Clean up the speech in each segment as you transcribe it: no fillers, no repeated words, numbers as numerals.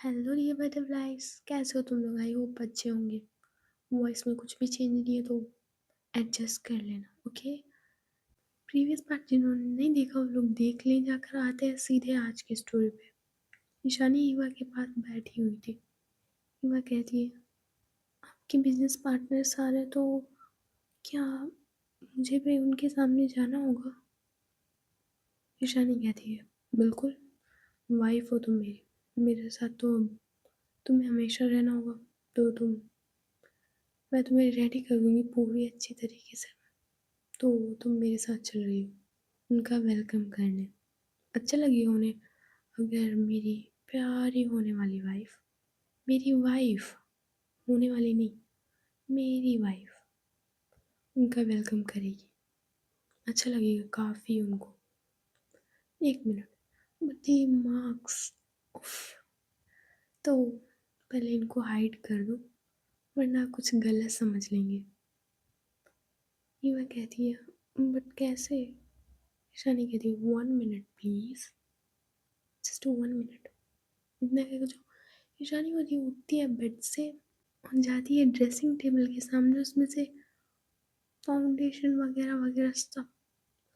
Hello ये butterflies, कैसे हो तुम लोग? आई होप अच्छे होंगे। वॉइस में कुछ भी चेंज नहीं है तो एडजस्ट कर लेना, ओके। प्रीवियस पार्ट जिन्होंने नहीं देखा वो लोग देख लें। जाकर आते हैं सीधे आज की स्टोरी पे। ईशानी ईवा के पास बैठी हुई थी। ईवा कहती है, आपके बिजनेस पार्टनर आ रहे हैं तो क्या मुझे भी उनके सामने जाना होगा? ईशानी कहती है, बिल्कुल। वाइफ हो तुम मेरी, मेरे साथ तो तुम्हें हमेशा रहना होगा। तो मैं तुम्हें रेडी कर दूंगी पूरी अच्छी तरीके से। तो तुम मेरे साथ चल रही हो उनका वेलकम करने। अच्छा लगेगा उन्हें अगर मेरी प्यारी होने वाली वाइफ, मेरी वाइफ होने वाली नहीं, मेरी वाइफ उनका वेलकम करेगी। अच्छा लगेगा काफ़ी उनको। एक मिनट, बट मार्क्स, तो पहले इनको हाइड कर दो वरना कुछ गलत समझ लेंगे। ये मैं कहती है, बट कैसे? ईशानी कहती है, 1 मिनट प्लीज, जस्ट 1 मिनट। इतना कहकर जो ईशानी होती है उठती है बेड से और जाती है ड्रेसिंग टेबल के सामने। उसमें से फाउंडेशन वगैरह वगैरह सब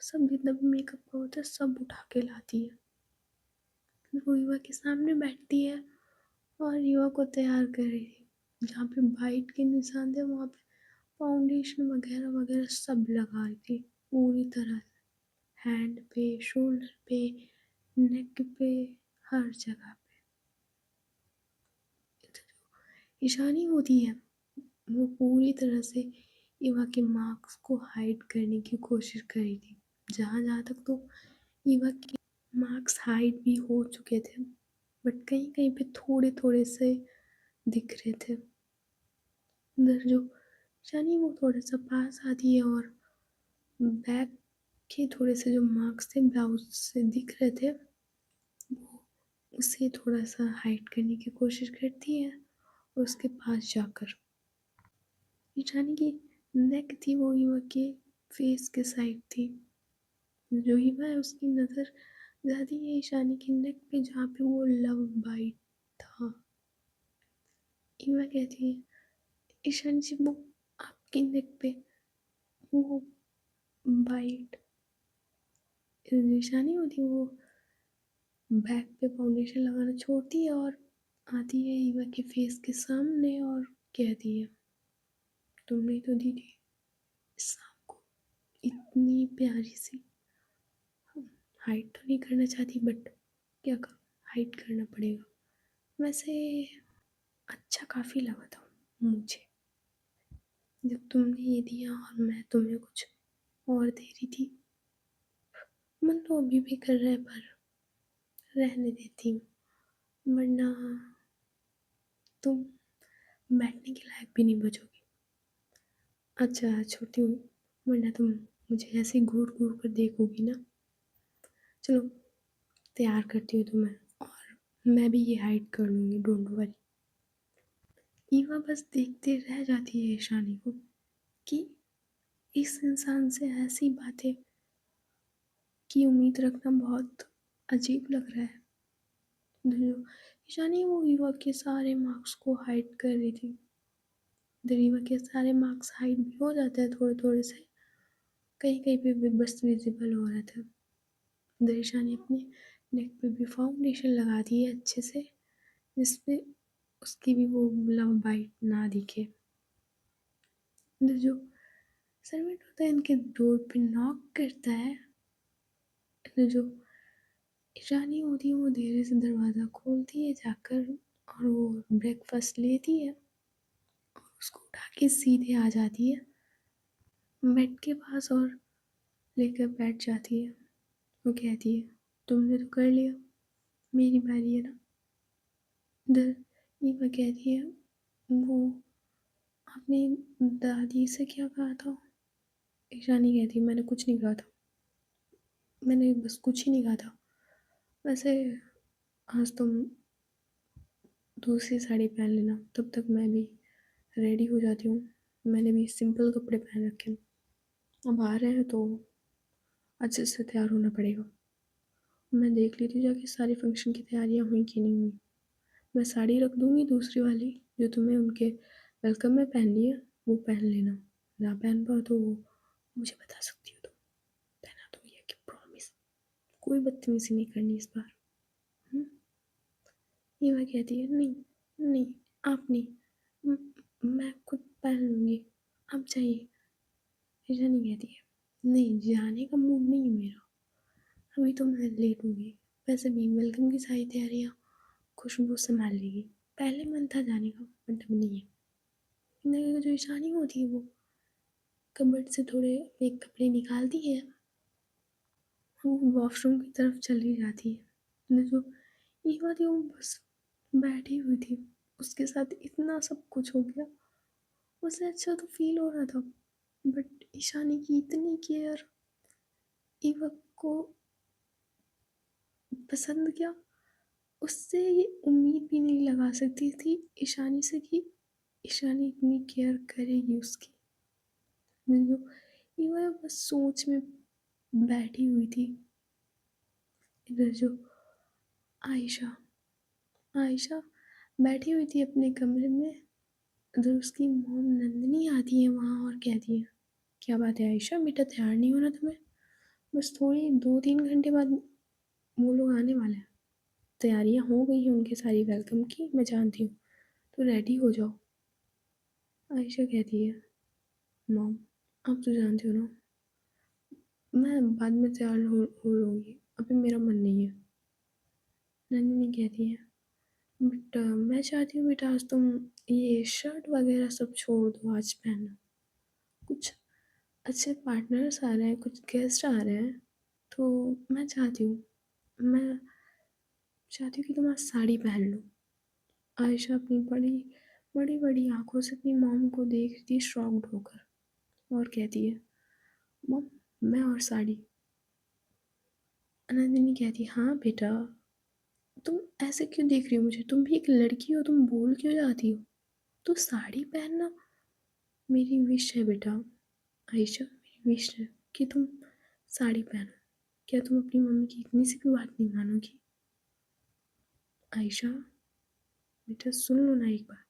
सब जितना भी मेकअप का होता है सब उठा के लाती है। फिर वो युवा के सामने बैठती है और युवा को तैयार कर रही थी। जहाँ पे वाइट के निशान थे वहाँ पे फाउंडेशन वगैरह वगैरह सब लगा रही थी पूरी तरह से। हैंड पे, शोल्डर पे, नेक पे, हर जगह पे। ईशानी होती है वो पूरी तरह से ईवा के मार्क्स को हाइड करने की कोशिश कर रही थी। जहाँ जहाँ तक तो ईवा के मार्क्स हाइड भी हो चुके थे, बट कहीं कहीं पे थोड़े थोड़े से दिख रहे थे। उधर जो ईशानी वो थोड़ा सा पास आती है और बैक के थोड़े से जो मार्क्स थे ब्लाउज से दिख रहे थे वो उसे थोड़ा सा हाइड करने की कोशिश करती है। और उसके पास जाकर ईशानी की नेक थी वो ईवा के फेस के साइड थी। जो ईवा है उसकी नज़र जाती है ईशानी की नेक पे जहाँ पे वो लव बाइट था। ईवा कहती है, ईशानी जी वो आपकी नेक पे वो बाइट। ईशानी होती वो बैक पे फाउंडेशन लगाना छोड़ती है और आती है ईवा के फेस के सामने और कहती है, तुमने तो दी थी शाम को इतनी प्यारी सी। हाइड तो नहीं करना चाहती बट क्या करूँ, हाइड करना पड़ेगा। वैसे अच्छा काफ़ी लगा था मुझे जब तुमने ये दिया और मैं तुम्हें कुछ और दे रही थी। मन तो अभी भी कर रहा है पर रहने देती हूँ वरना तुम बैठने के लायक भी नहीं बचोगी। अच्छा छोटी हूँ वरना तुम मुझे ऐसे घूर घूर कर देखोगी ना। चलो तैयार करती हूँ तुम्हें और मैं भी ये हाइड कर लूँगी, डोंट वरी। ईवा बस देखते रह जाती है ईशानी को कि इस इंसान से ऐसी बातें की उम्मीद रखना बहुत अजीब लग रहा है। जो ईशानी वो ईवा के सारे मार्क्स को हाइड कर रही थी। ईवा के सारे मार्क्स हाइड भी हो जाते हैं थोड़े थोड़े से, कहीं कहीं पे भी बस विजिबल हो रहे थे। ईशानी अपने नेक पे भी फाउंडेशन लगा दी है अच्छे से जिसपे उसकी भी वो लव बाइट ना दिखे। जो सर्वेंट होता है इनके डोर पे नॉक करता है। जो ईशानी होती है वो धीरे से दरवाज़ा खोलती है जाकर और वो ब्रेकफास्ट लेती है और उसको उठा के सीधे आ जाती है बेड के पास और लेकर बैठ जाती है। वो कहती है, तुमने तो कर लिया, मेरी बारी है ना। इधर ईवा कहती है, वो आपने दादी से क्या कहा था? ईशानी कहती है, मैंने कुछ नहीं कहा था, मैंने बस कुछ ही नहीं कहा था। वैसे आज तुम दूसरी साड़ी पहन लेना, तब तक मैं भी रेडी हो जाती हूँ। मैंने भी सिंपल कपड़े पहन रखे हैं, अब आ रहे हैं तो अच्छे से तैयार होना पड़ेगा। मैं देख लेती हूँ जाके सारी फंक्शन की तैयारियाँ हुई कि नहीं हुई। मैं साड़ी रख दूँगी दूसरी वाली, जो तुम्हें उनके वेलकम में पहननी है, वो पहन लेना। ना पहन पाओ तो मुझे बता सकती हो तुम, पहना दूँगी कि प्रॉमिस। कोई बदतमीज़ी नहीं करनी इस बार। हुँ? ईवा कहती है, "नहीं, नहीं, आप नहीं, उम, मैं खुद पहन लूँगी, आप जाइए।" ईशानी कहती है, "नहीं, जाने का मूड नहीं है मेरा, अभी तो मैं लेट हूँगी। वैसे भी वेलकम की सारी तैयारियाँ खुशबू संभाल लेगी। पहले मन था जाने का, बट अब नहीं है।" जिंदगी जो ईशानी होती है वो कबर्ड से थोड़े एक कपड़े निकालती है, वो वॉशरूम की तरफ चली जाती है। जो ईवा थी वो बस बैठी हुई थी, उसके साथ इतना सब कुछ हो गया। उसे अच्छा तो फील हो रहा था, बट ईशानी की इतनी केयर ईवा को पसंद क्या, उससे ये उम्मीद भी नहीं लगा सकती थी ईशानी से कि ईशानी इतनी केयर करेगी उसकी। जो ईवा बस सोच में बैठी हुई थी। इधर जो आयशा आयशा बैठी हुई थी अपने कमरे में, उधर उसकी मॉम नंदिनी आती है वहाँ और कहती है, क्या बात है आयशा, बेटा तैयार नहीं होना तुम्हें? बस थोड़ी 2-3 घंटे बाद वो लोग आने वाले हैं, तैयारियाँ हो गई हैं उनकी सारी वेलकम की, मैं जानती हूँ, तो रेडी हो जाओ। आयशा कहती है, मॉम आप तो जानते हो ना, मैं बाद में तैयार हो लूँगी, अभी मेरा मन नहीं है। नंदिनी कहती है, बट मैं चाहती हूँ बेटा आज तुम ये शर्ट वगैरह सब छोड़ दो, आज पहनो। कुछ अच्छे पार्टनर्स आ रहे हैं, कुछ गेस्ट आ रहे हैं, तो मैं चाहती हूँ कि तुम आज साड़ी पहन लो। आयशा अपनी बड़ी बड़ी बड़ी आंखों से अपनी मॉम को देख रही थी शॉक्ड होकर, और कहती है, मॉम मैं और साड़ी। नंदिनी कहती है, हाँ बेटा, तुम ऐसे क्यों देख रही हो मुझे, तुम भी एक लड़की हो, तुम बोल क्यों जाती हो? तो साड़ी पहनना मेरी विश है बेटा। आयशा मेरी विश है कि तुम साड़ी पहनो। क्या तुम अपनी मम्मी की इतनी सी भी बात नहीं मानोगी? आयशा बेटा सुन लो ना एक बार,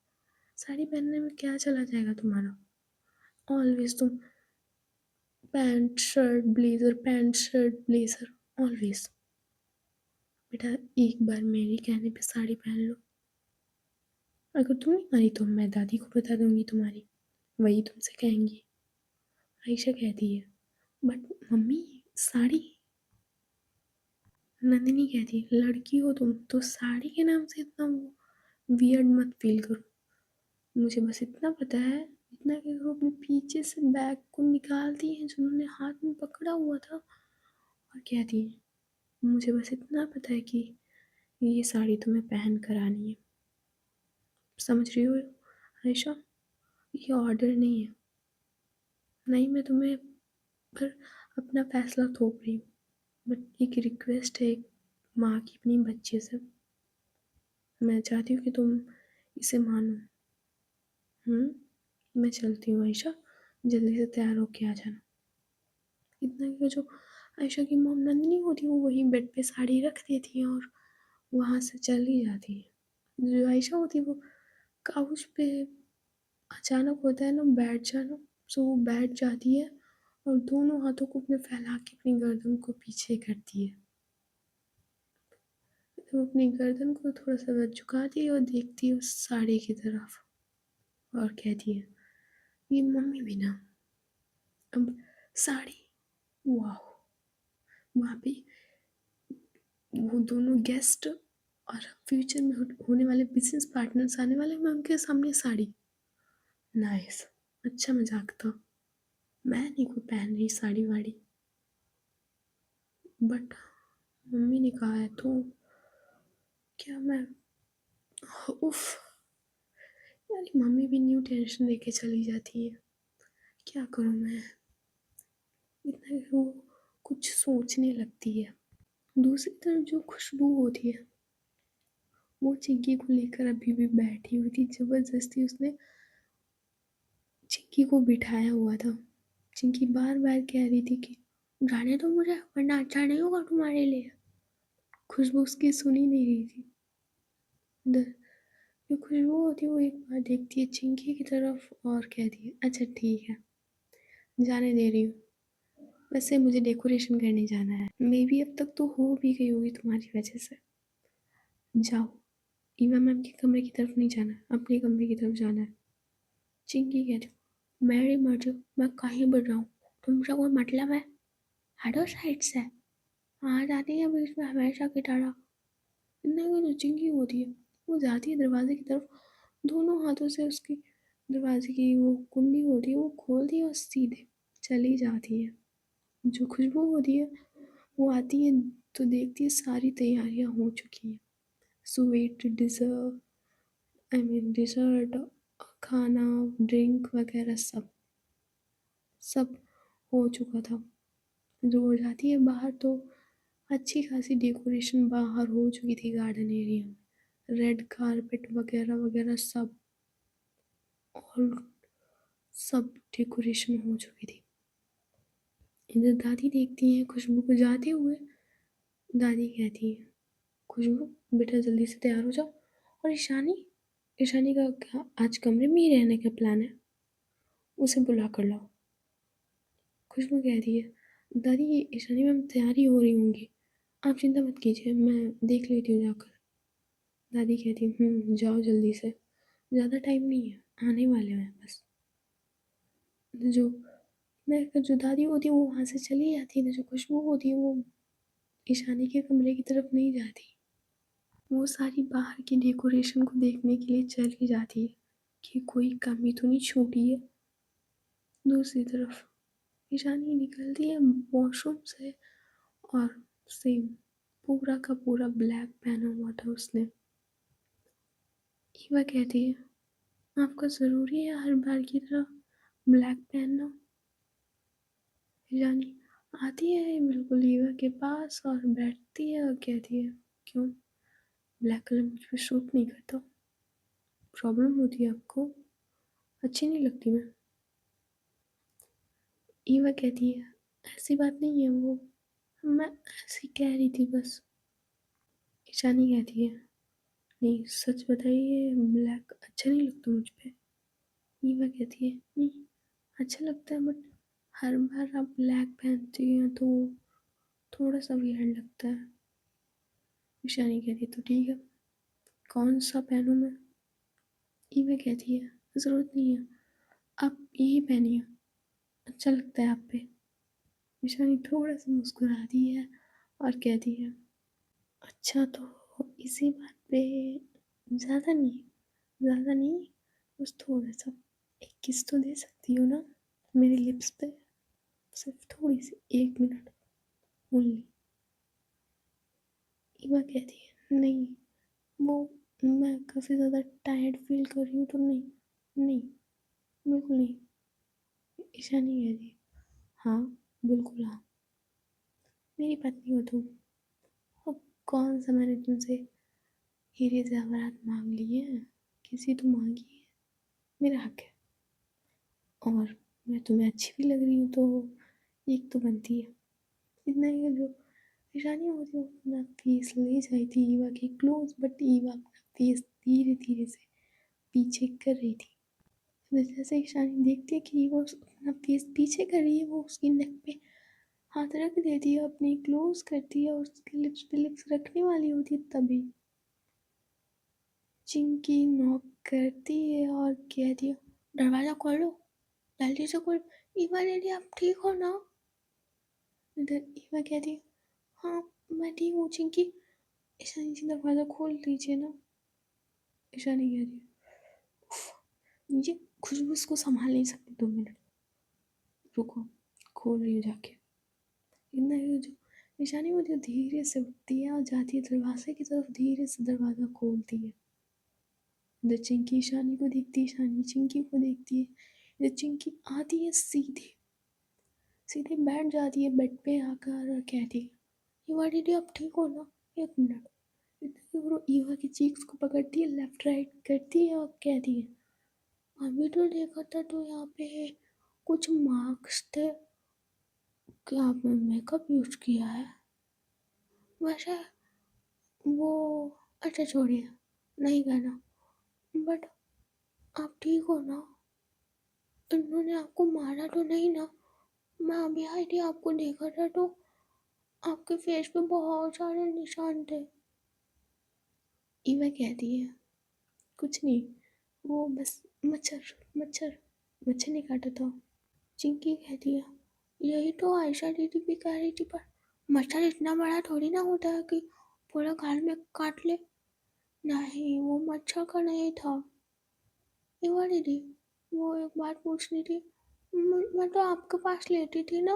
साड़ी पहनने में क्या चला जाएगा तुम्हारा? ऑलवेज तुम पैंट शर्ट ब्लेजर, ऑलवेज। बेटा एक बार मेरे कहने पे साड़ी पहन लो, अगर तुम नहीं मानी तो मैं दादी को बता दूंगी तुम्हारी, वही तुमसे कहेंगी। आयशा कहती है, बट मम्मी साड़ी। नंदिनी कहती है, लड़की हो तुम तो साड़ी के नाम से इतना वियर्ड मत फील करो। मुझे बस इतना पता है, इतना कि वो अपने पीछे से बैग को निकालती है जो उन्होंने हाथ में पकड़ा हुआ था, और कहती है, मुझे बस इतना पता है कि ये साड़ी तुम्हें पहन कर आनी है। समझ रही हो आयशा, ये ऑर्डर नहीं है, नहीं मैं तुम्हें पर अपना फैसला थोप रही हूँ, बट एक रिक्वेस्ट है एक माँ की अपनी बच्चे से, मैं चाहती हूँ कि तुम इसे मानो। मैं चलती हूँ आयशा, जल्दी से तैयार होके आ जाना। इतना कि जो आयशा की मॉम नंदिनी होती है वो वहीं बेड पे साड़ी रख देती है और वहाँ से चली जाती है। जो आयशा होती है वो काउच पे अचानक होता है ना बैठ जाना, सो वो बैठ जाती है और दोनों हाथों को अपने फैला के अपनी गर्दन को पीछे करती है। तो अपनी गर्दन को थोड़ा सा झुकाती है और देखती है उस साड़ी की तरफ, और कहती है, ये मम्मी भी ना, अब साड़ी, वाह। वहाँ पे वो दोनों गेस्ट और फ्यूचर में होने वाले बिजनेस पार्टनर्स आने वाले, मैं उनके सामने साड़ी, नाइस, अच्छा मजाक था। मैं नहीं कोई पहन रही साड़ी वाड़ी, बट मम्मी ने कहा है तो क्या मैं, उफ, यार मम्मी भी न्यू टेंशन लेके चली जाती है, क्या करूँ मैं, इतना वो कुछ सोचने लगती है। दूसरी तरफ जो खुशबू होती है वो चिंकी को लेकर अभी भी बैठी हुई थी, जबरदस्ती उसने चिंकी को बिठाया हुआ था। चिंकी बार बार कह रही थी कि जाने दो मुझे, वरना अच्छा नहीं होगा तुम्हारे लिए। खुशबू उसकी सुन ही नहीं रही थी। जो खुशबू होती है वो एक बार देखती है चिंकी की तरफ और कहती है अच्छा ठीक है, जाने दे रही हूँ। वैसे मुझे डेकोरेशन करने जाना है। मे बी अब तक तो हो भी गई होगी तुम्हारी वजह से। जाओ, ईवा मैम के कमरे की तरफ नहीं जाना, अपने कमरे की तरफ जाना है। चिंकी कहती हूँ मेरी मर्जी, मैं कहीं भी जाऊँ, तुमसे कोई मतलब है? हटो साइड से, आ जाती है बीच में हमेशा की तरह। नहीं, वो जो चिंकी होती है वो जाती है दरवाजे की तरफ, दोनों हाथों से उसकी दरवाजे की वो कुंडी होती है वो खोलती है और सीधे चली जाती है। जो खुशबू होती है वो आती है तो देखती है सारी तैयारियां हो चुकी हैं। स्वीट डिज़र्ट, खाना, ड्रिंक वगैरह सब हो चुका था। जो हो जाती है बाहर तो अच्छी खासी डेकोरेशन बाहर हो चुकी थी गार्डन एरिया में। रेड कारपेट वगैरह वगैरह और सब डेकोरेशन हो चुकी थी। इधर दादी देखती हैं खुशबू को जाते हुए। दादी कहती है खुशबू बेटा जल्दी से तैयार हो जाओ। और ईशानी, ईशानी का क्या आज कमरे में ही रहने का प्लान है? उसे बुला कर लाओ। खुशबू कहती है दादी ईशानी मैम तैयारी हो रही होंगी, आप चिंता मत कीजिए, मैं देख लेती हूँ जाकर। दादी कहती है जाओ जल्दी से, ज़्यादा टाइम नहीं है, आने वाले हैं बस। जो जो दादी होती है वो वहाँ से चली जाती है, जो खुशबू होती है वो ईशानी के कमरे की तरफ नहीं जाती। वो सारी बाहर की डेकोरेशन को देखने के लिए चली जाती है कि कोई कमी तो नहीं छूटी है। दूसरी तरफ ईशानी निकलती है वॉशरूम से और सेम पूरा का पूरा ब्लैक पहना हुआ था उसने। ईवा कहती है आपको ज़रूरी है हर बार की तरह ब्लैक पहनना? ईशानी आती है बिल्कुल ईवा के पास और बैठती है और कहती है क्यों, ब्लैक कलर मुझ पर सूट नहीं करता? प्रॉब्लम होती है आपको? अच्छी नहीं लगती मैं? ईवा कहती है ऐसी बात नहीं है वो, मैं ऐसी कह रही थी बस। ईशानी कहती है नहीं सच बताइए ब्लैक अच्छा नहीं लगता मुझ पे। ईवा कहती है नहीं अच्छा लगता है बट हर बार आप ब्लैक पहनती हैं तो थोड़ा सा वियर्ड लगता है। ईशानी कहती है तो ठीक है, कौन सा पहनूं मैं? ईवा कहती है ज़रूरत नहीं है, आप यही पहनिए, अच्छा लगता है आप पे। ईशानी थोड़ा सा मुस्कुराती है और कहती है अच्छा तो इसी बात पे ज़्यादा नहीं, बस थोड़ा सा एक किस तो दे सकती हो ना मेरी लिप्स पे, सिर्फ थोड़ी सी, 1 मिनट ओनली। ईवा कहती है नहीं वो मैं काफ़ी ज़्यादा टायर्ड फील कर रही हूँ तो नहीं, नहीं बिल्कुल नहीं। ईशानी कहती है हाँ बिल्कुल हाँ, मेरी पत्नी हो तुम, अब कौन सा मैंने तुमसे हीरे ज़ेवरात मांग लिए हैं? किसी तो मांगी है, मेरा हक है। और मैं तुम्हें अच्छी भी लग रही हूँ तो एक तो बनती है। इतना ही है, जो ईशानी होती है वो अपना फेस ले जाती थी ईवा के क्लोज, बट ईवा अपना फेस धीरे धीरे से पीछे कर रही थी। जैसे जैसे ईशानी देखती है कि ईवा अपना फेस पीछे कर रही है, वो उसकी नेक पे हाथ रख देती है, अपनी क्लोज करती है और उसके लिप्स पे लिप्स रखने वाली होती है तभी चिंकी नॉक करती है और कहती है दरवाजा खोलो, जल्दी से खोल। ईवा दीदी आप ठीक हो ना? इधर ईवा कहती है हाँ मैं ठीक हूँ चिंकी, ईशानी जी दरवाज़ा खोल दीजिए ना। ईशानी कह रही है ये खुशबू इसको संभाल नहीं सकती, 2 मिनट रुको, खोल रही हूँ जाके। इतना ही जो ईशानी वो जो धीरे से उठती है और जाती है दरवाजे की तरफ, धीरे से दरवाज़ा खोलती है। इधर चिंकी ईशानी को देखती है, ईशानी चिंकी को देखती है। इधर चिंकी आती है सीधे सीधे बैठ जाती है बेड पे आकर और कहती है ईवा दीदी आप ठीक हो ना? 1 मिनट। इतने वो ईवा की चीक्स को पकड़ती है, लेफ्ट राइट करती है और कहती है अभी तो देखा था तो यहाँ पे कुछ मार्क्स थे, क्या आपने मेकअप यूज किया है? वैसे वो अच्छा छोड़िए, नहीं कहना। बट आप ठीक हो ना? इन्होंने आपको मारा तो नहीं ना? मैं अभी आई थी, आपको देखा था तो आपके फेस पे बहुत सारे निशान थे। ईवा कहती है, कुछ नहीं, वो बस मच्छर मच्छर मच्छर ने काटा था। चिंकी कहती है, यही तो आयशा दीदी भी कह रही थी, पर मच्छर इतना बड़ा थोड़ी ना होता है कि पूरा गाल में काट ले। नहीं, वो मच्छर का नहीं था। ईवा दीदी, वो एक बात पूछनी थी। मैं तो आपके पास लेटी थी ना,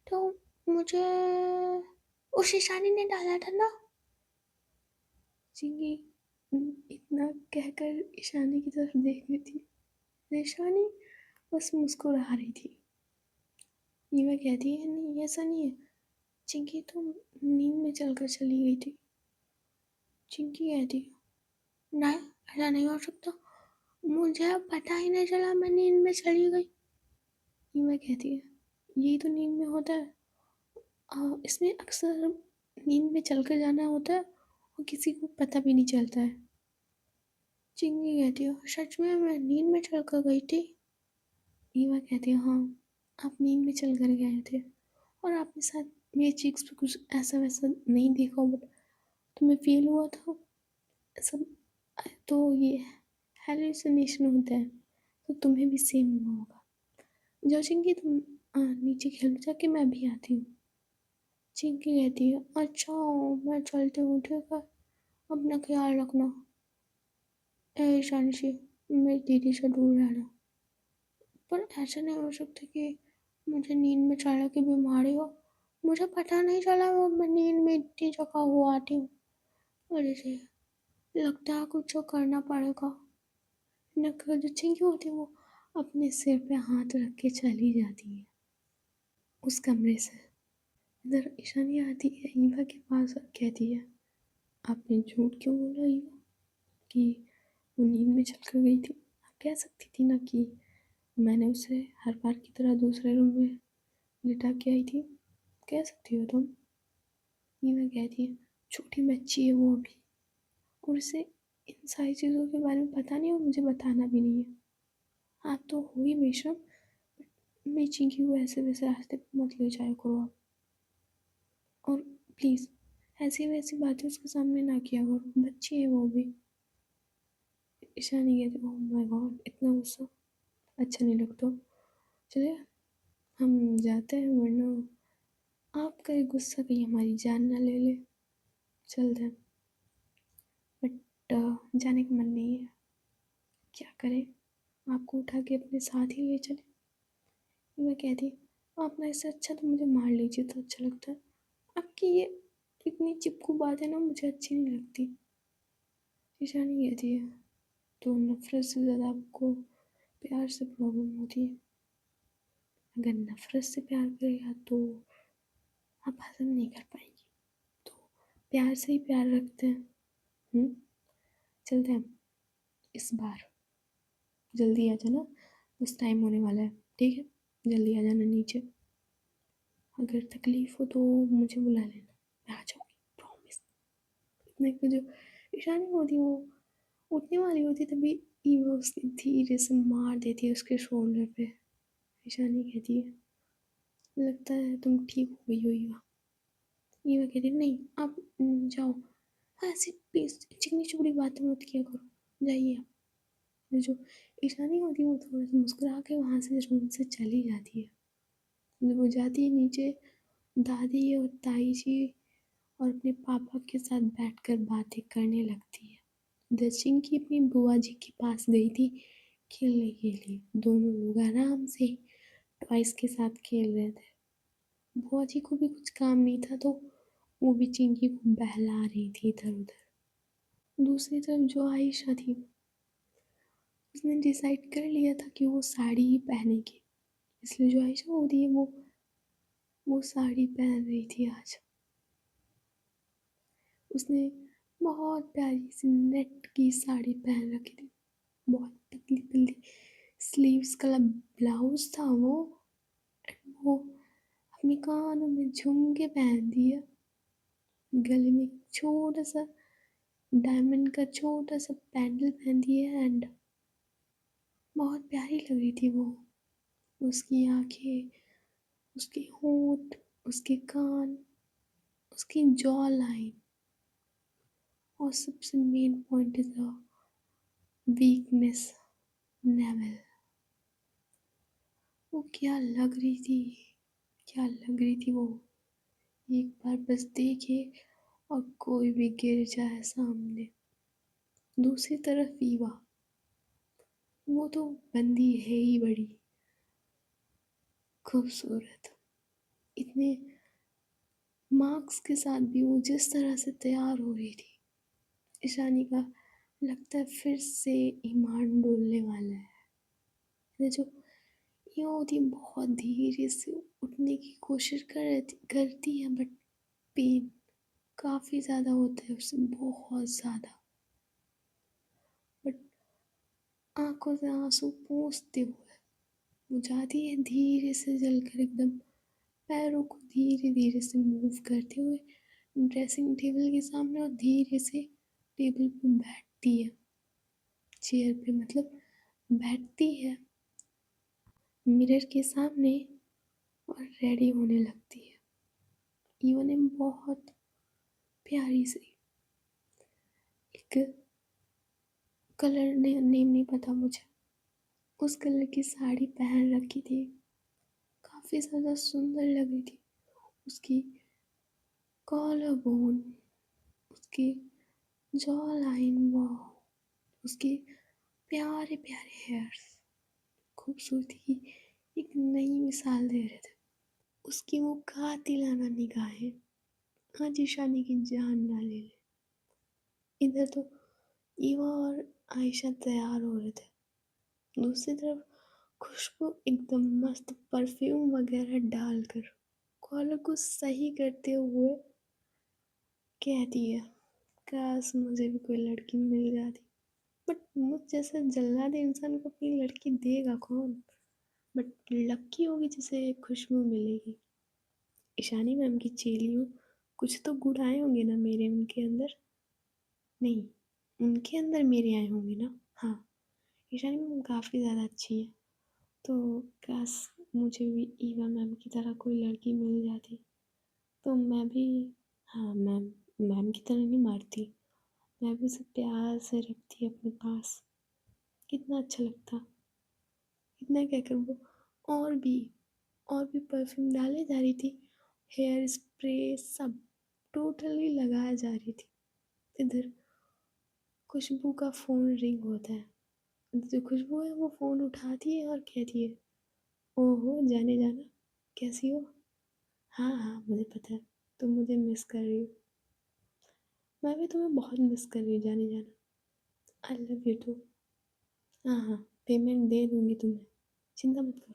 तो मुझे उस ईशानी ने डाला था ना? चिंकी इतना कहकर ईशानी की तरफ देख रही थी। ईशानी बस मुस्कुरा रही थी। ईवा कहती है, नहीं ऐसा नहीं है। चिंकी तुम नींद में चलकर चली गई थी। चिंकी कहती है, नहीं ऐसा नहीं हो सकता, मुझे अब पता ही नहीं चला मैं नींद में चली गई। ईवा कहती है, यही तो नींद में होता है। इसमें अक्सर नींद में चलकर जाना होता है और किसी को पता भी नहीं चलता है। चिंकी कहती है, सच में मैं नींद में चलकर गई थी? ईवा कहती है, हाँ, आप नींद में चल कर गए थे और आपने शायद मेरे चीक्स पे कुछ ऐसा वैसा नहीं देखा, बट तुम्हें फील हुआ था सब। तो ये हेलुसिनेशन होता है, तो तुम्हें भी सेम हुआ होगा। जॉजिंग कि तुम नीचे खेलो जाके, मैं भी आती हूँ। चिंकी कहती है, अच्छा मैं चलती हूँ, ठीक है, अपना ख्याल रखना। ए ईशांशी, मेरी दीदी से दूर रहना। पर ऐसा नहीं हो सकता कि मुझे नींद में चढ़ने की बीमारी हो। मुझे पता नहीं चला, वो मैं नींद में इतनी जगह हो आती हूँ। और इसे लगता है कुछ तो करना पड़ेगा। नकल जो चिंकी होती है वो अपने सिर पे हाथ रख के चली जाती है उस कमरे से। इधर ईशानी आती है ईवा के पास और कहती है, आपने झूठ क्यों बोला ईवा कि वो नींद में चल कर गई थी? आप कह सकती थी ना कि मैंने उसे हर बार की तरह दूसरे रूम में लिटा के आई थी। कह सकती हो तुम। ईवा कहती है, छोटी बच्ची है वो अभी, और उसे इन सारी चीज़ों के बारे में पता नहीं और मुझे बताना भी नहीं है। आप तो हो ही बेशरम, मेरी चिंकी को ऐसे वैसे रास्ते पे मत ले जाया करो आप। और प्लीज़ ऐसी वैसी बातें उसके सामने ना किया करो, बच्ची है वो भी। ईशानी कहती, ओह माय गॉड, इतना गुस्सा अच्छा नहीं लगता। चलिए हम जाते हैं, वरना आपका ये गुस्सा कहीं हमारी जान ना ले ले। चलते हैं, बट जाने का मन नहीं है। क्या करें, आपको उठा के अपने साथ ही ले चले? मैं कहती, आप ना, इससे अच्छा तो मुझे मार लीजिए तो अच्छा लगता है। आपकी ये इतनी चिपकू बात है ना, मुझे अच्छी नहीं लगती। ईशानी कहती है, तो नफरत से ज़्यादा आपको प्यार से प्रॉब्लम होती है? अगर नफरत से प्यार करेगा तो आप हजम नहीं कर पाएंगी, तो प्यार से ही प्यार रखते हैं। चलते हैं इस बार, जल्दी आ जाना, बस टाइम होने वाला है, ठीक है? जल्दी आ जाना नीचे। अगर तकलीफ़ हो तो मुझे बुला लेना, मैं आ जाऊँगी, प्रॉमिस। इतने को जो ईशानी होती वो उठने वाली होती तभी ईवा उसकी धीरे से मार देती है उसके शोल्डर पे। ईशानी कहती है, लगता है तुम ठीक हो गई हो ईवा। ईवा कहती है, नहीं आप जाओ। हाँ, ऐसे प्लीज चिकनी चुपड़ी बातें मत किया करो, जाइए आप। ये जो ईशानी होती है वो थोड़ा सा मुस्कुरा के वहाँ से रूम से चली जाती है। जब वो जाती है नीचे, दादी और ताई जी और अपने पापा के साथ बैठकर बातें करने लगती है। दक्षिण की अपनी बुआ जी के पास गई थी खेलने के लिए। दोनों लोग आराम से टॉयज के साथ खेल रहे थे। बुआ जी को भी कुछ काम नहीं था, तो वो भी चिंकी को बहला रही थी इधर उधर। दूसरी तरफ जो आयशा थी, उसने डिसाइड कर लिया था कि वो साड़ी ही पहनेगी, इसलिए जो आयशा होती है वो साड़ी पहन रही थी आज। उसने बहुत प्यारी सी नेट की साड़ी पहन रखी थी, बहुत पतली पतली स्लीव्स का ब्लाउज था वो अपने कानों में झुमके पहन दिया, गले में एक छोटा सा डायमंड का छोटा सा पैंडल पहनती है एंड बहुत प्यारी लग रही थी वो। उसकी आँखें, उसके होंठ, उसके कान, उसकी जॉ लाइन और सबसे main point is the weakness, naval. वो क्या लग रही थी, क्या लग रही थी वो। एक बार बस देखे और कोई भी गिर जाए सामने। दूसरी तरफ ईवा, वो तो बंदी है ही बड़ी खूबसूरत। इतने मार्क्स के साथ भी वो जिस तरह से तैयार हो रही थी, ईशानी का लगता है फिर से ईमान डोलने वाला है। ये जो ये होती बहुत धीरे से उठने की कोशिश करती है, बट पेन काफ़ी ज़्यादा होता है उससे, बहुत ज़्यादा। बट आंखों से आंसू पोंछते हुए वो जाती है धीरे से चलकर, एकदम पैरों को धीरे धीरे से मूव करते हुए ड्रेसिंग टेबल के सामने, और धीरे से टेबल पे बैठती है, चेयर पे मतलब बैठती है मिरर के सामने और रेडी होने लगती है। ईवा ने बहुत प्यारी सी, एक कलर नेम नहीं पता मुझे, उस कलर की साड़ी पहन रखी थी। काफ़ी ज़्यादा सुंदर लग रही थी। उसकी कॉलर बोन, उसकी जॉ लाइन, वाह, उसके प्यारे प्यारे हेयर्स खूबसूरती की एक नई मिसाल दे रहे थे। उसकी वो कातिलाना निगाहें आज ईशानी की जान ना ले ले। इधर तो ईवा और आयशा तैयार हो रहे थे, दूसरी तरफ खुशबू एकदम मस्त परफ्यूम वगैरह डालकर कॉलर को सही करते हुए कहती है, काश मुझे भी कोई लड़की मिल जाती। बट मुझ जैसा जल्लाद इंसान को अपनी लड़की देगा कौन। बट लक्की होगी जिसे खुशबू मिलेगी। ईशानी मैम की चेली हूँ, कुछ तो गुण आए होंगे ना मेरे उनके अंदर। नहीं, उनके अंदर मेरे आए होंगे ना। हाँ, ईशानी मैम काफ़ी ज़्यादा अच्छी है, तो काश मुझे भी ईवा मैम की तरह कोई लड़की मिल जाती, तो मैं भी, हाँ मैम, मैम की तरह नहीं मारती, मैं भी उसे प्यार से रखती अपने पास। कितना अच्छा लगता। इतना कहकर वो और भी और भी परफ्यूम डाले जा रही थी, हेयर स्प्रे सब टोटली लगाया जा रही थी। इधर खुशबू का फ़ोन रिंग होता है। जो खुशबू है वो फ़ोन उठाती है और कहती है, ओहो जाने जाना, कैसी हो। हाँ हाँ मुझे पता है, तुम मुझे मिस कर रही हो, मैं भी तुम्हें बहुत मिस कर रही हूँ जाने जाना। I love you too. हाँ हाँ, पेमेंट दे दूँगी तुम्हें, चिंता मत करो,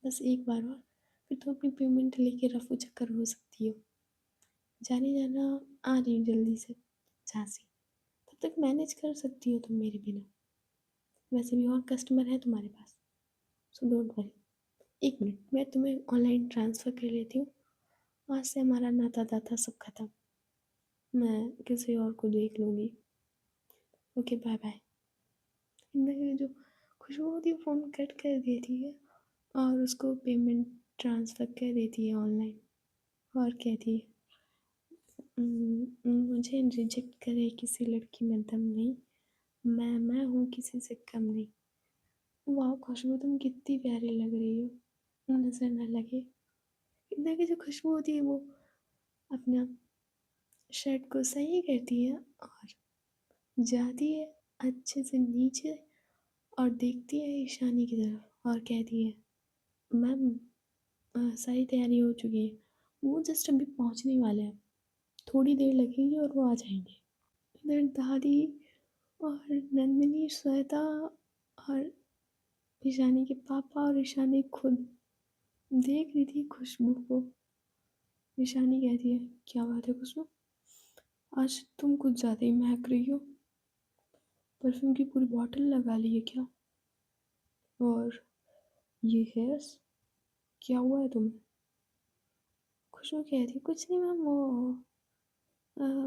बस एक बार और, फिर तुम अपनी पेमेंट लेके रफू चक्कर हो सकती हो। जाने जाना, आ रही हूँ जल्दी से झांसी, तब तक मैनेज कर सकती हो तुम मेरे बिना, वैसे भी और कस्टमर है तुम्हारे पास, सो डोंट वरी। एक मिनट, मैं तुम्हें ऑनलाइन ट्रांसफ़र कर लेती हूँ, आज से हमारा नाता दाता सब खत्म, मैं किसी और को देख लूँगी। Okay bye bye. इनमें जो खुशबू होती है फ़ोन कट कर देती है और उसको पेमेंट ट्रांसफ़र कर देती है ऑनलाइन, और कहती है, मुझे रिजेक्ट करे किसी लड़की में दम नहीं, मैं हूँ किसी से कम नहीं। वाह खुशबू तुम कितनी प्यारी लग रही हो, नज़र ना लगे। इतना की जो खुशबू होती है वो अपना शर्ट को सही करती है और जाती है अच्छे से नीचे और देखती है ईशानी की तरफ और कहती है, मैम सारी तैयारी हो चुकी है, वो जस्ट अभी पहुंचने वाले हैं, थोड़ी देर लगेगी और वो आ जाएंगे। इधर दादी और नंदिनी, श्वेता और ईशानी के पापा और ईशानी खुद देख रही थी खुशबू को। ईशानी कहती है, क्या बात है खुशबू, आज तुम कुछ ज़्यादा ही महक रही हो, परफ्यूम की पूरी बॉटल लगा ली है क्या, और ये हेयर्स, क्या हुआ है तुम्हें। खुशबू कहती है, कुछ नहीं मैम,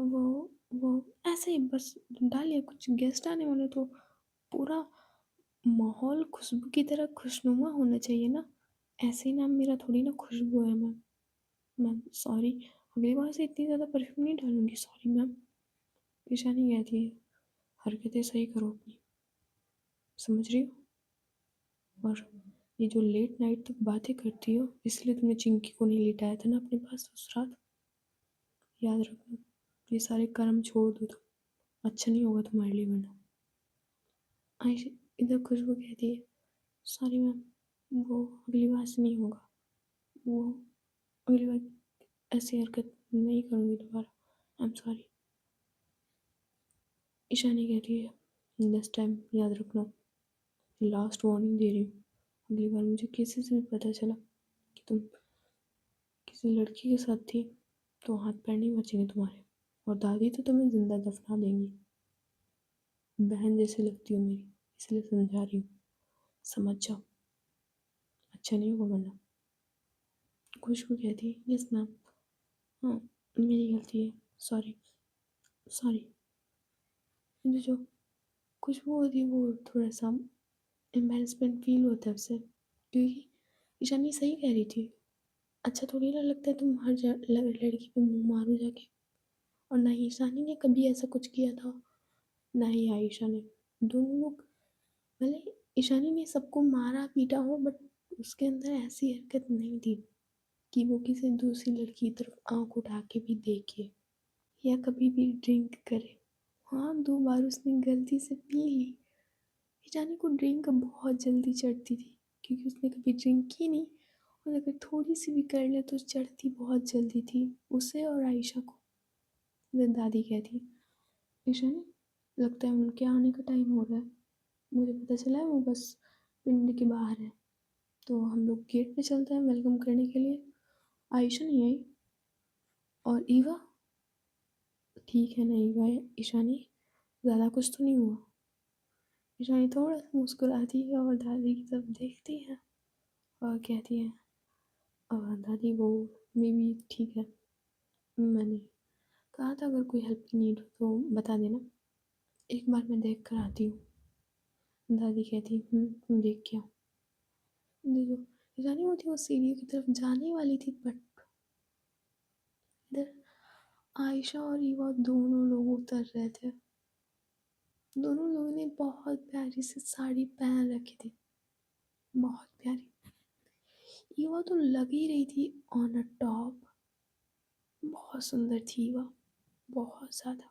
वो वो ऐसे ही बस डालिए, कुछ गेस्ट आने वाले तो पूरा माहौल खुशबू की तरह खुशनुमा होना चाहिए ना। ऐसे ही नाम मेरा थोड़ी ना खुशबू है मैम। मैम सॉरी, अगली बार से इतनी ज़्यादा परफ्यूम नहीं डालूंगी, सॉरी मैम। ईशानी कहती है, हरकतें सही करो अपनी, समझ रही हो। और ये जो लेट नाइट तक बातें करती हो, इसलिए तुमने चिंकी को नहीं लिटाया था ना अपने पास उस रात। याद रखना, ये सारे कर्म छोड़ दो तुम, अच्छा नहीं होगा तुम्हारे लिए वरना। आयशा, इधर खुशबू कहती है, सॉरी मैम, वो अगली बार से नहीं होगा, वो अगली बार ऐसी हरकत नहीं करूँगी दोबारा, आई एम सॉरी। ईशानी कहती है, नेक्स्ट टाइम याद रखना, लास्ट वार्निंग दे रही हूँ, अगली बार मुझे किसी से भी पता चला कि तुम किसी लड़की के साथ थी तो हाथ पैर नहीं बचेंगे तुम्हारे, और दादी तो तुम्हें जिंदा दफना देंगी। बहन जैसी लगती हो मेरी, इसलिए समझा रही हूँ, समझ जाओ, अच्छा नहीं होगा वरना। खुशबू कहती है, यस मैम, हाँ मेरी गलती है, सॉरी सॉरी। मुझे जो खुशबू होती है वो थोड़ा सा एम्बेरसमेंट फील होता है उससे, क्योंकि ईशानी सही कह रही थी। अच्छा थोड़ी ना लगता है तुम हर लड़की पे मुंह मारो जाके। और ना ही ईशानी ने कभी ऐसा कुछ किया था, ना ही आयशा ने। दोनों लोग, भले ईशानी ने सबको मारा पीटा हो, बट उसके अंदर ऐसी हरकत नहीं थी कि वो किसी दूसरी लड़की की तरफ आंख उठा के भी देखे या कभी भी ड्रिंक करे। हाँ 2 बार उसने गलती से पी ली। ईशानी को ड्रिंक बहुत जल्दी चढ़ती थी, क्योंकि उसने कभी ड्रिंक की नहीं, और अगर थोड़ी सी भी कर ले तो चढ़ती बहुत जल्दी थी उसे और आयशा को। फिर दादी कहती, ईशानी लगता है उनके आने का टाइम हो रहा है, मुझे पता चला है वो बस पिंड के बाहर है, तो हम लोग गेट पे चलते हैं वेलकम करने के लिए। आयशा नहीं आई, और ईवा ठीक है ना ईवा, ईशानी ज़्यादा कुछ तो नहीं हुआ। ईशानी थोड़ा सा मुस्कुराती है और दादी की तरफ देखती है और कहती है, दादी वो मे भी ठीक है, मैंने कहा था अगर कोई हेल्प की नीड हो तो बता देना, एक बार मैं देख कर आती हूँ। दादी कहती, तुम देख के आओ। देखो, ईशानी वो थी, वो सीढ़ियों की तरफ जाने वाली थी, बट इधर आयशा और ईवा दोनों लोग उतर रहे थे। दोनों लोगों ने बहुत प्यारी सी साड़ी पहन रखी थी, बहुत प्यारी। ईवा तो लग ही रही थी ऑन अ टॉप, बहुत सुंदर थी ईवा, बहुत ज़्यादा।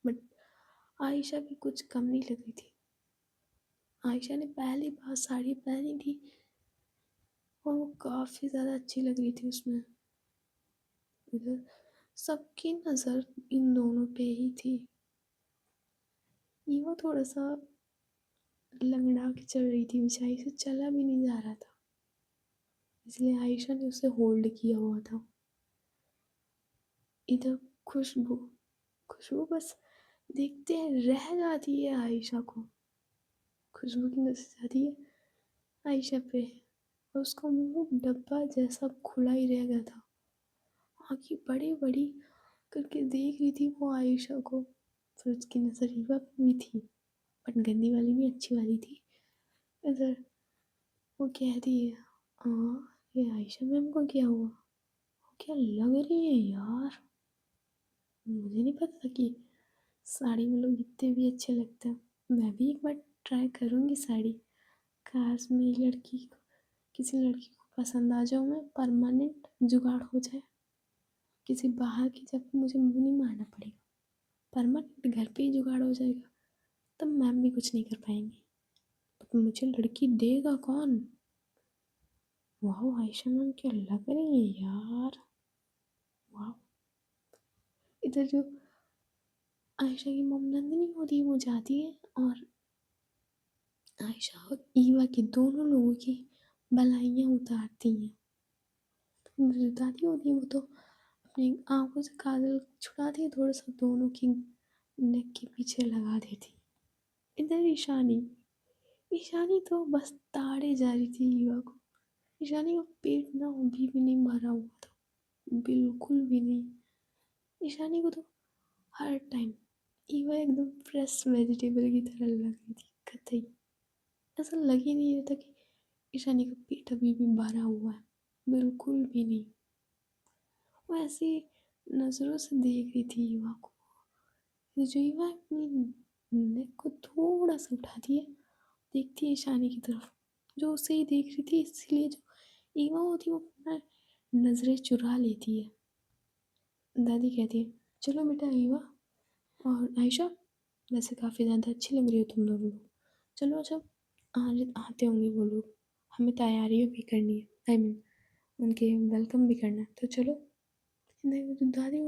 बट आयशा भी कुछ कम नहीं लग रही थी। आयशा ने पहली बार साड़ी पहनी थी और वो काफ़ी ज़्यादा अच्छी लग रही थी उसमें। इधर सबकी नज़र इन दोनों पे ही थी। ईवा थोड़ा सा लंगड़ा के चल रही थी, ऊंचाई से चला भी नहीं जा रहा था, इसलिए आयशा ने उसे होल्ड किया हुआ था। इधर खुशबू, खुशबू बस देखते हैं रह जाती है आयशा को। खुशबू की नजर जाती है आयशा पे, और उसका मुंह डब्बा जैसा खुला ही रह गया था। आंखें बड़ी बड़ी करके देख रही थी वो आयशा को। फिर उसकी नजर ईवा पे भी थी, बट गंदी वाली नहीं, अच्छी वाली थी। इधर वो कहती है, ये आयशा मैम को क्या हुआ, वो क्या लग रही है यार, मुझे नहीं पता था कि साड़ी में लोग इतने भी अच्छे लगते हैं। मैं भी एक बार ट्राई करूँगी साड़ी, काश मेरी लड़की को, किसी लड़की को पसंद आ जाऊँ, मैं परमानेंट जुगाड़ हो जाए, किसी बाहर की जब मुझे मुंह नहीं मारना पड़ेगा, परमानेंट घर पे ही जुगाड़ हो जाएगा, तब मैम भी कुछ नहीं कर पाएंगी। तो मुझे लड़की देगा कौन। वाह आयशा मैम क्या लग रही है यार, वाह। इधर जो आयशा की मम नंदिनी होती है वो जाती है और आयशा और ईवा की दोनों लोगों की बलाइयाँ उतारती हैं। जो दादी होती है वो तो अपनी आंखों से काजल छुड़ाती है, थोड़ा सा दोनों की नेक के पीछे लगा देती। इधर ईशानी, ईशानी तो बस ताड़े जा रही थी ईवा को। ईशानी का पेट ना अभी भी नहीं भरा हुआ था, बिल्कुल भी नहीं। ईशानी को तो हर टाइम ईवा एकदम फ्रेश वेजिटेबल की तरह लग रही थी, कतई ऐसा लग ही नहीं रहा था कि ईशानी का पेट अभी भी भरा हुआ है, बिल्कुल भी नहीं। वो ऐसी नज़रों से देख रही थी ईवा को, जो ईवा अपनी नेक को थोड़ा सा उठाती है, देखती है ईशानी की तरफ, जो उसे ही देख रही थी, इसीलिए जो ईवा होती है वो अपना नज़रें चुरा लेती है। दादी कहती है, चलो बेटा ईवा और आयशा, वैसे काफ़ी ज़्यादा अच्छी लग रही हो तुम दोनों लोग, चलो जब आज आते होंगे वो लोग, हमें तैयारियाँ भी करनी है, आई मीन उनके वेलकम भी करना है, तो चलो। नहीं, जो दादी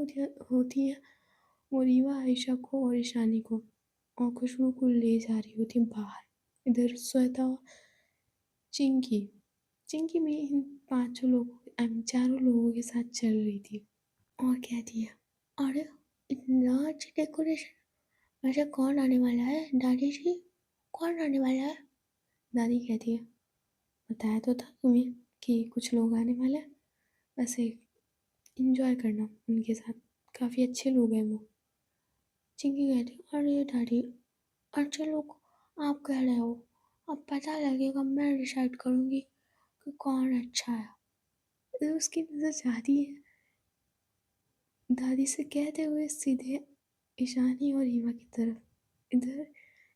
होती है वो रीवा आयशा को और ईशानी को और खुशबू को ले जा रही होती है बाहर। इधर श्वेता और चिंकी चिंकी भी इन पांचों लोगों आई मीन चारों लोगों के साथ चल रही थी और कहती है, अरे इतना अच्छा डेकोरेशन, वैसे कौन आने वाला है दादी जी, कौन आने वाला है? दादी कहती है, बताया तो था तुम्हें कि कुछ लोग आने वाले हैं, वैसे इंजॉय करना उनके साथ, काफ़ी अच्छे लोग हैं वो। चिंकी कहती है, अरे दादी अच्छे लोग आप कह रहे हो, अब पता लगेगा मैं डिसाइड करूँगी कि कौन अच्छा है। तो उसकी नज़र जाती है दादी से कहते हुए सीधे ईशानी और ईवा की तरफ। इधर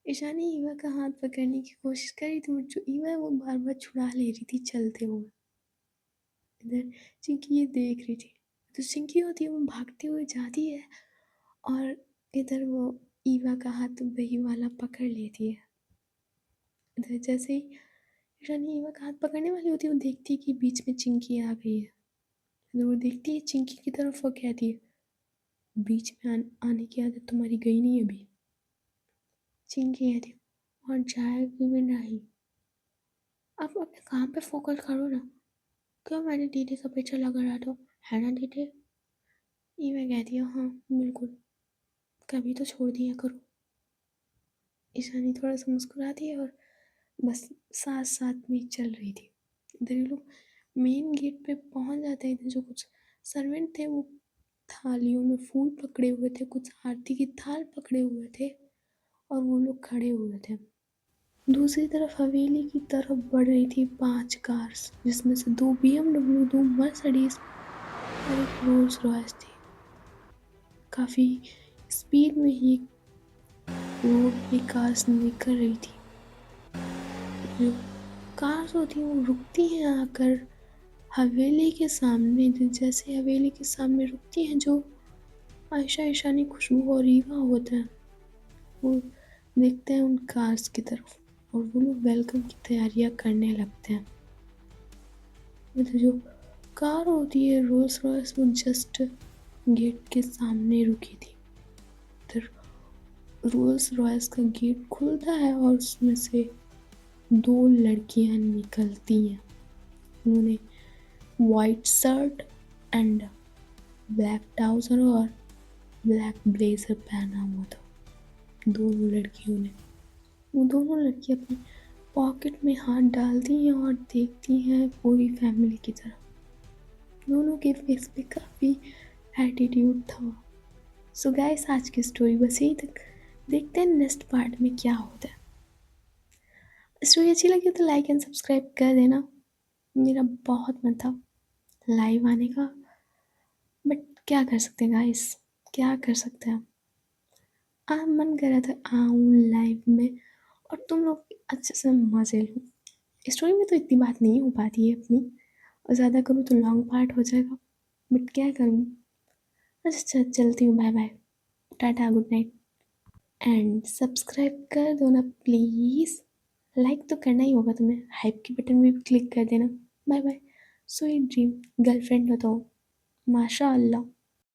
ईशानी ईवा का हाथ पकड़ने की कोशिश कर रही थी, बट जो ईवा है वो बार बार छुड़ा ले रही थी चलते हुए। इधर चिंकी ये देख रही थी, तो चिंकी होती है वो भागते हुए जाती है और इधर वो ईवा का हाथ वही वाला पकड़ लेती है। इधर जैसे ही ईशानी ईवा का हाथ पकड़ने वाली होती है, वो देखती है कि बीच में चिंकी आ गई है। इधर वो देखती है चिंकी की तरफ और कहती है, बीच में आने की आदत तुम्हारी गई नहीं अभी। चिंकी कहती है, और जाएगी भी नहीं, आप अपने काम पे फोकस करो ना, क्यों मैंने दीदी का पीछे लगा रहा था, है ना दीदी? ईवा कहती है, हाँ बिल्कुल, कभी तो छोड़ दिया करो। ईशानी थोड़ा सा मुस्कुराती है और बस साथ साथ में चल रही थी। इधर ये लोग मेन गेट पे पहुंच जाते हैं। इधर जो कुछ सर्वेंट थे वो थालियों में फूल पकड़े हुए थे, कुछ आरती की थाल पकड़े हुए थे और वो लोग खड़े हुए थे। दूसरी तरफ हवेली की तरफ बढ़ रही थी 5 कार्स, जिसमें से 2 BMW, 2 मर्सिडीज और एक रोल्स रॉयस थी। काफ़ी स्पीड में ही रोड पे कार्स निकल रही थी। जो कार्स होती हैं वो रुकती हैं आकर हवेली के सामने। जैसे हवेली के सामने रुकती हैं, जो आयशा, ईशानी, खुशबू और रीवा होता है वो देखते हैं उन कार्स की तरफ और वो लोग वेलकम की तैयारियां करने लगते हैं। तो जो कार होती है रोल्स रॉयस, वो जस्ट गेट के सामने रुकी थी। इधर रोल्स रॉयस का गेट खुलता है और उसमें से 2 लड़कियां निकलती हैं। उन्होंने white shirt and black trouser और ब्लैक ब्लेजर पहना हुआ था दोनों लड़कियों ने। वो दोनों लड़कियां अपनी पॉकेट में हाथ डालती हैं और देखती हैं पूरी फैमिली की तरफ। दोनों के फेस पे काफ़ी एटीट्यूड था। सो गाइस, आज की स्टोरी बस यही तक। देखते हैं नेक्स्ट पार्ट में क्या होता है। स्टोरी अच्छी लगी तो लाइक एंड सब्सक्राइब कर देना। मेरा बहुत मन था लाइव आने का, बट क्या कर सकते हैं गाइस, क्या कर सकते हैं। मन कर रहा था आऊँ लाइव में और तुम लोग अच्छे से मज़े लो। स्टोरी में तो इतनी बात नहीं हो पाती है अपनी, और ज़्यादा करूँ तो लॉन्ग पार्ट हो जाएगा, बट क्या करूँ। अच्छा चलती हूँ, bye bye, tata, good night. And subscribe कर दो ना प्लीज़, लाइक तो करना ही होगा तुम्हें, हाइप की बटन में भी क्लिक कर देना। Bye bye, sweet dream, girlfriend हो तो माशा अल्लाह।